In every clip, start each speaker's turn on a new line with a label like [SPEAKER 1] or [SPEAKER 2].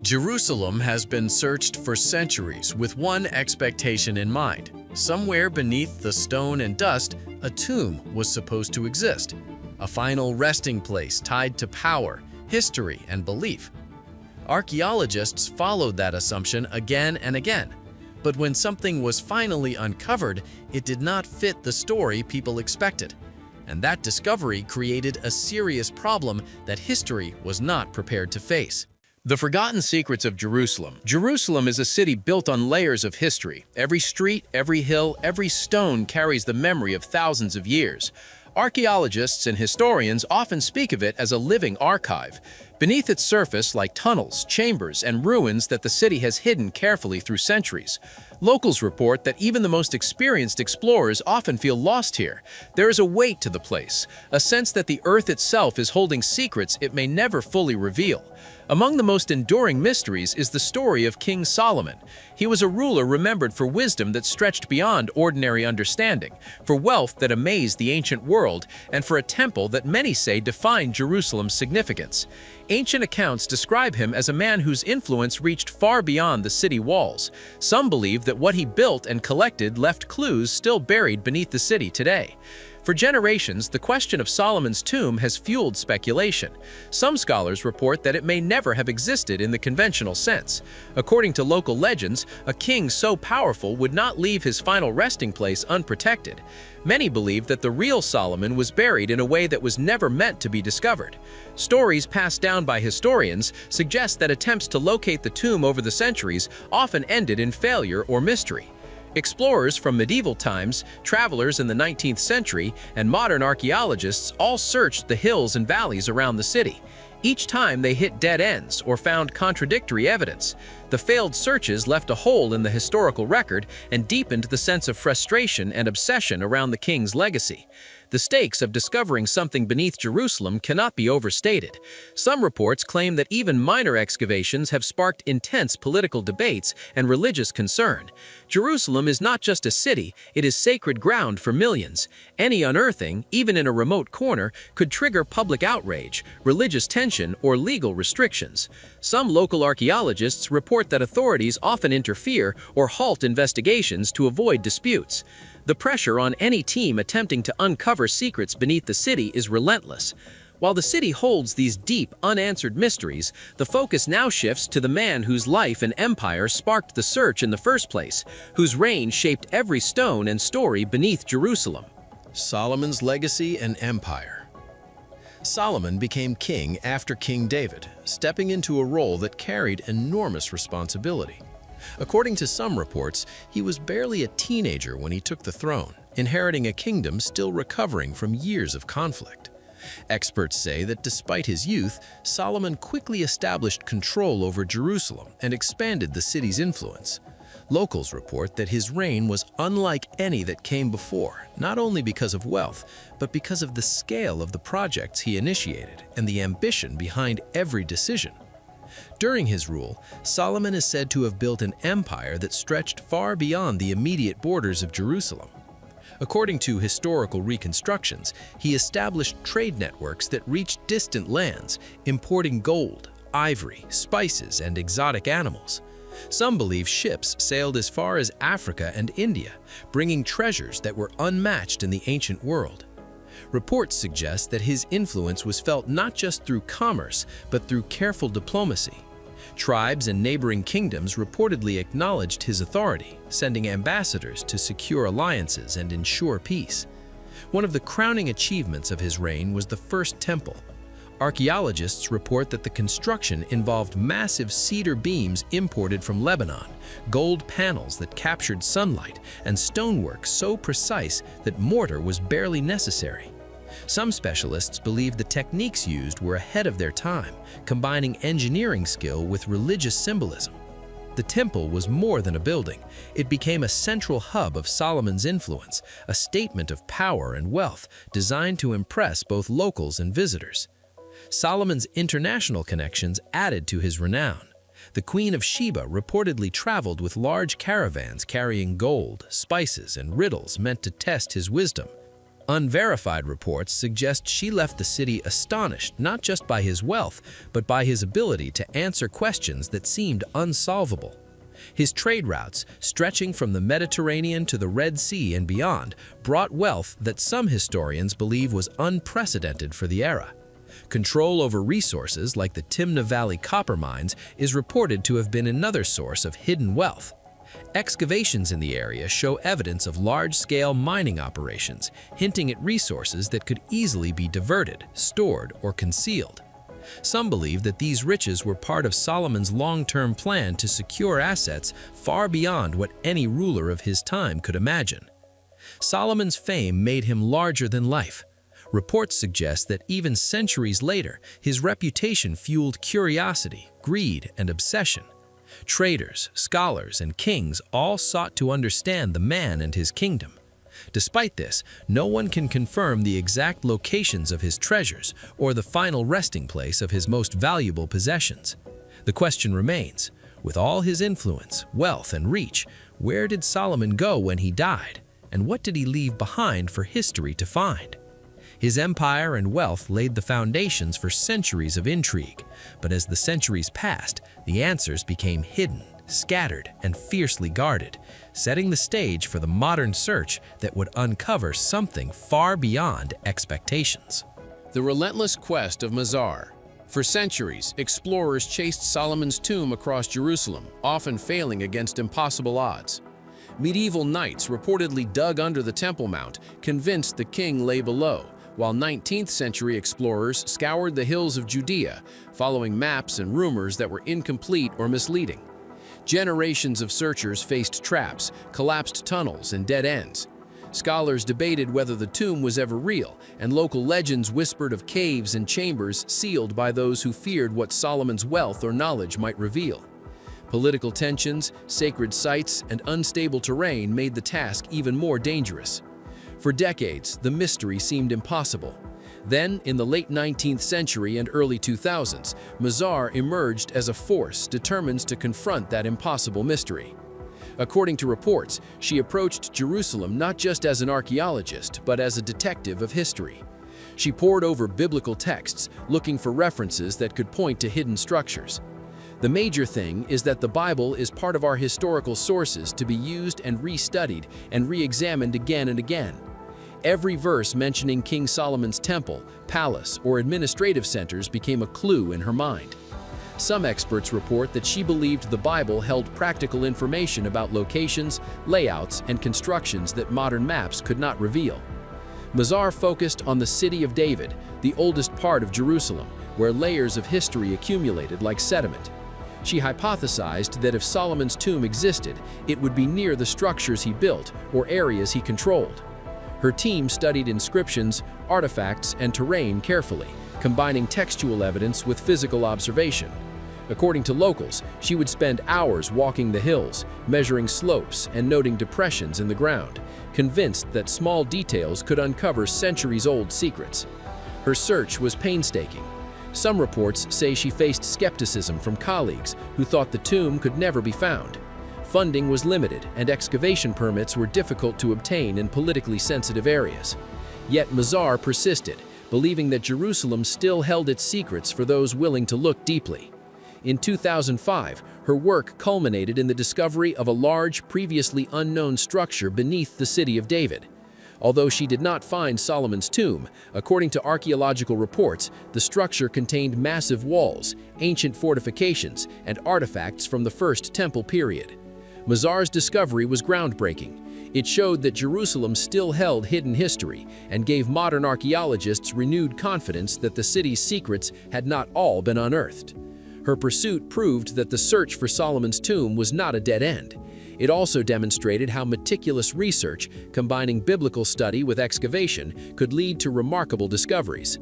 [SPEAKER 1] Jerusalem has been searched for centuries with one expectation in mind. Somewhere beneath the stone and dust, a tomb was supposed to exist, a final resting place tied to power, history, and belief. Archaeologists followed that assumption again and again, but when something was finally uncovered, it did not fit the story people expected. And that discovery created a serious problem that history was not prepared to face. The Forgotten Secrets of Jerusalem. Jerusalem is a city built on layers of history. Every street, every hill, every stone carries the memory of thousands of years. Archaeologists and historians often speak of it as a living archive. Beneath its surface lie tunnels, chambers, and ruins that the city has hidden carefully through centuries. Locals report that even the most experienced explorers often feel lost here. There is a weight to the place, a sense that the earth itself is holding secrets it may never fully reveal. Among the most enduring mysteries is the story of King Solomon. He was a ruler remembered for wisdom that stretched beyond ordinary understanding, for wealth that amazed the ancient world, and for a temple that many say defined Jerusalem's significance. Ancient accounts describe him as a man whose influence reached far beyond the city walls. Some believe that what he built and collected left clues still buried beneath the city today. For generations, the question of Solomon's tomb has fueled speculation. Some scholars report that it may never have existed in the conventional sense. According to local legends, a king so powerful would not leave his final resting place unprotected. Many believe that the real Solomon was buried in a way that was never meant to be discovered. Stories passed down by historians suggest that attempts to locate the tomb over the centuries often ended in failure or mystery. Explorers from medieval times, travelers in the 19th century, and modern archaeologists all searched the hills and valleys around the city. Each time they hit dead ends or found contradictory evidence. The failed searches left a hole in the historical record and deepened the sense of frustration and obsession around the king's legacy. The stakes of discovering something beneath Jerusalem cannot be overstated. Some reports claim that even minor excavations have sparked intense political debates and religious concern. Jerusalem is not just a city, it is sacred ground for millions. Any unearthing, even in a remote corner, could trigger public outrage, religious tension, or legal restrictions. Some local archaeologists report that authorities often interfere or halt investigations to avoid disputes. The pressure on any team attempting to uncover secrets beneath the city is relentless. While the city holds these deep, unanswered mysteries, the focus now shifts to the man whose life and empire sparked the search in the first place, whose reign shaped every stone and story beneath Jerusalem.
[SPEAKER 2] Solomon's legacy and empire. Solomon became king after King David, stepping into a role that carried enormous responsibility. According to some reports, he was barely a teenager when he took the throne, inheriting a kingdom still recovering from years of conflict. Experts say that despite his youth, Solomon quickly established control over Jerusalem and expanded the city's influence. Locals report that his reign was unlike any that came before, not only because of wealth, but because of the scale of the projects he initiated and the ambition behind every decision. During his rule, Solomon is said to have built an empire that stretched far beyond the immediate borders of Jerusalem. According to historical reconstructions, he established trade networks that reached distant lands, importing gold, ivory, spices, and exotic animals. Some believe ships sailed as far as Africa and India, bringing treasures that were unmatched in the ancient world. Reports suggest that his influence was felt not just through commerce, but through careful diplomacy. Tribes and neighboring kingdoms reportedly acknowledged his authority, sending ambassadors to secure alliances and ensure peace. One of the crowning achievements of his reign was the First Temple. Archaeologists report that the construction involved massive cedar beams imported from Lebanon, gold panels that captured sunlight, and stonework so precise that mortar was barely necessary. Some specialists believe the techniques used were ahead of their time, combining engineering skill with religious symbolism. The temple was more than a building. It became a central hub of Solomon's influence, a statement of power and wealth designed to impress both locals and visitors. Solomon's international connections added to his renown. The Queen of Sheba reportedly traveled with large caravans carrying gold, spices, and riddles meant to test his wisdom. Unverified reports suggest she left the city astonished not just by his wealth, but by his ability to answer questions that seemed unsolvable. His trade routes, stretching from the Mediterranean to the Red Sea and beyond, brought wealth that some historians believe was unprecedented for the era. Control over resources like the Timna Valley copper mines is reported to have been another source of hidden wealth. Excavations in the area show evidence of large-scale mining operations, hinting at resources that could easily be diverted, stored, or concealed. Some believe that these riches were part of Solomon's long-term plan to secure assets far beyond what any ruler of his time could imagine. Solomon's fame made him larger than life. Reports suggest that even centuries later, his reputation fueled curiosity, greed, and obsession. Traders, scholars, and kings all sought to understand the man and his kingdom. Despite this, no one can confirm the exact locations of his treasures or the final resting place of his most valuable possessions. The question remains, with all his influence, wealth, and reach, where did Solomon go when he died, and what did he leave behind for history to find? His empire and wealth laid the foundations for centuries of intrigue, but as the centuries passed, the answers became hidden, scattered, and fiercely guarded, setting the stage for the modern search that would uncover something far beyond expectations.
[SPEAKER 1] The relentless quest of Mazar. For centuries, explorers chased Solomon's tomb across Jerusalem, often failing against impossible odds. Medieval knights reportedly dug under the Temple Mount, convinced the king lay below, while 19th-century explorers scoured the hills of Judea, following maps and rumors that were incomplete or misleading. Generations of searchers faced traps, collapsed tunnels, and dead ends. Scholars debated whether the tomb was ever real, and local legends whispered of caves and chambers sealed by those who feared what Solomon's wealth or knowledge might reveal. Political tensions, sacred sites, and unstable terrain made the task even more dangerous. For decades, the mystery seemed impossible. Then, in the late 19th century and early 2000s, Mazar emerged as a force determined to confront that impossible mystery. According to reports, she approached Jerusalem not just as an archaeologist, but as a detective of history. She pored over biblical texts, looking for references that could point to hidden structures. The major thing is that the Bible is part of our historical sources to be used and restudied and re-examined again and again. Every verse mentioning King Solomon's temple, palace, or administrative centers became a clue in her mind. Some experts report that she believed the Bible held practical information about locations, layouts, and constructions that modern maps could not reveal. Mazar focused on the city of David, the oldest part of Jerusalem, where layers of history accumulated like sediment. She hypothesized that if Solomon's tomb existed, it would be near the structures he built or areas he controlled. Her team studied inscriptions, artifacts, and terrain carefully, combining textual evidence with physical observation. According to locals, she would spend hours walking the hills, measuring slopes and noting depressions in the ground, convinced that small details could uncover centuries-old secrets. Her search was painstaking. Some reports say she faced skepticism from colleagues who thought the tomb could never be found. Funding was limited, and excavation permits were difficult to obtain in politically sensitive areas. Yet Mazar persisted, believing that Jerusalem still held its secrets for those willing to look deeply. In 2005, her work culminated in the discovery of a large, previously unknown structure beneath the city of David. Although she did not find Solomon's tomb, according to archaeological reports, the structure contained massive walls, ancient fortifications, and artifacts from the First Temple period. Mazar's discovery was groundbreaking. It showed that Jerusalem still held hidden history and gave modern archaeologists renewed confidence that the city's secrets had not all been unearthed. Her pursuit proved that the search for Solomon's tomb was not a dead end. It also demonstrated how meticulous research, combining biblical study with excavation, could lead to remarkable discoveries.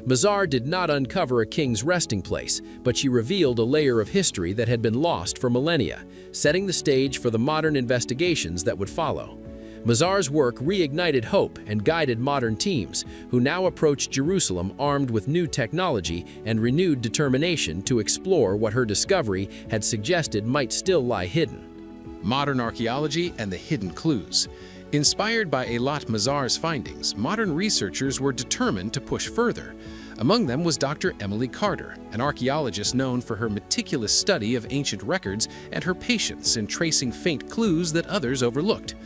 [SPEAKER 1] Mazar did not uncover a king's resting place, but she revealed a layer of history that had been lost for millennia, setting the stage for the modern investigations that would follow. Mazar's work reignited hope and guided modern teams, who now approach Jerusalem armed with new technology and renewed determination to explore what her discovery had suggested might still lie hidden.
[SPEAKER 3] Modern archaeology and the hidden clues. Inspired by Eilat Mazar's findings, modern researchers were determined to push further. Among them was Dr. Emily Carter, an archaeologist known for her meticulous study of ancient records and her patience in tracing faint clues that others overlooked.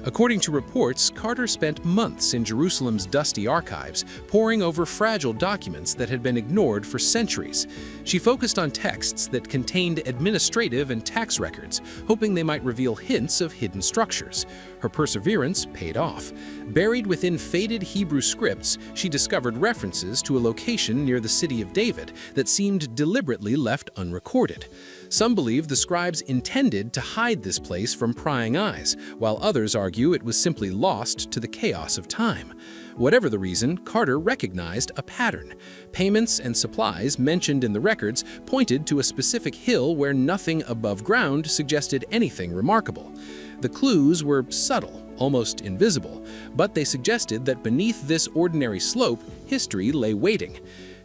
[SPEAKER 3] According to reports, Carter spent months in Jerusalem's dusty archives, poring over fragile documents that had been ignored for centuries. She focused on texts that contained administrative and tax records, hoping they might reveal hints of hidden structures. Her perseverance paid off. Buried within faded Hebrew scripts, she discovered references to a location near the city of David that seemed deliberately left unrecorded. Some believe the scribes intended to hide this place from prying eyes, while others argue it was simply lost to the chaos of time. Whatever the reason, Carter recognized a pattern. Payments and supplies mentioned in the records pointed to a specific hill where nothing above ground suggested anything remarkable. The clues were subtle, almost invisible, but they suggested that beneath this ordinary slope, history lay waiting.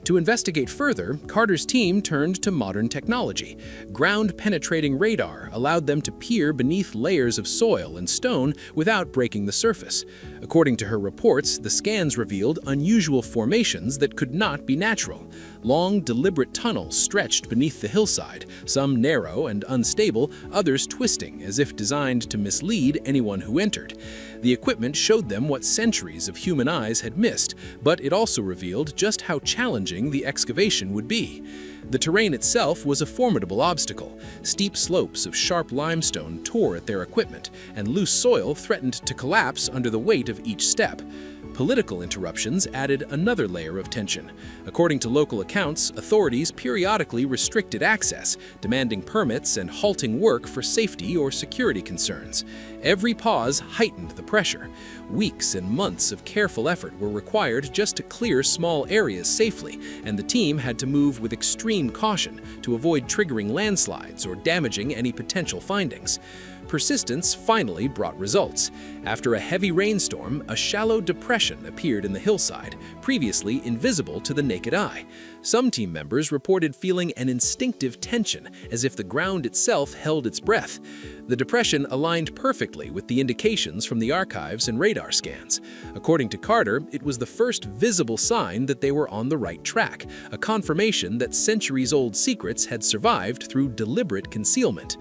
[SPEAKER 3] To investigate further, Carter's team turned to modern technology. Ground-penetrating radar allowed them to peer beneath layers of soil and stone without breaking the surface. According to her reports, the scans revealed unusual formations that could not be natural. Long, deliberate tunnels stretched beneath the hillside, some narrow and unstable, others twisting as if designed to mislead anyone who entered. The equipment showed them what centuries of human eyes had missed, but it also revealed just how challenging the excavation would be. The terrain itself was a formidable obstacle. Steep slopes of sharp limestone tore at their equipment, and loose soil threatened to collapse under the weight of each step. Political interruptions added another layer of tension. According to local accounts, authorities periodically restricted access, demanding permits and halting work for safety or security concerns. Every pause heightened the pressure. Weeks and months of careful effort were required just to clear small areas safely, and the team had to move with extreme caution to avoid triggering landslides or damaging any potential findings. Persistence finally brought results. After a heavy rainstorm, a shallow depression appeared in the hillside, previously invisible to the naked eye. Some team members reported feeling an instinctive tension, as if the ground itself held its breath. The depression aligned perfectly with the indications from the archives and radar scans. According to Carter, it was the first visible sign that they were on the right track, a confirmation that centuries-old secrets had survived through deliberate concealment.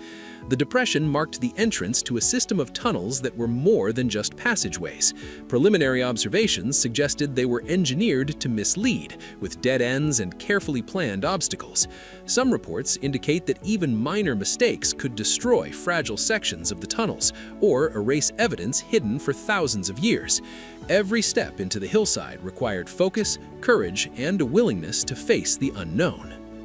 [SPEAKER 3] The depression marked the entrance to a system of tunnels that were more than just passageways. Preliminary observations suggested they were engineered to mislead, with dead ends and carefully planned obstacles. Some reports indicate that even minor mistakes could destroy fragile sections of the tunnels or erase evidence hidden for thousands of years. Every step into the hillside required focus, courage, and a willingness to face the unknown.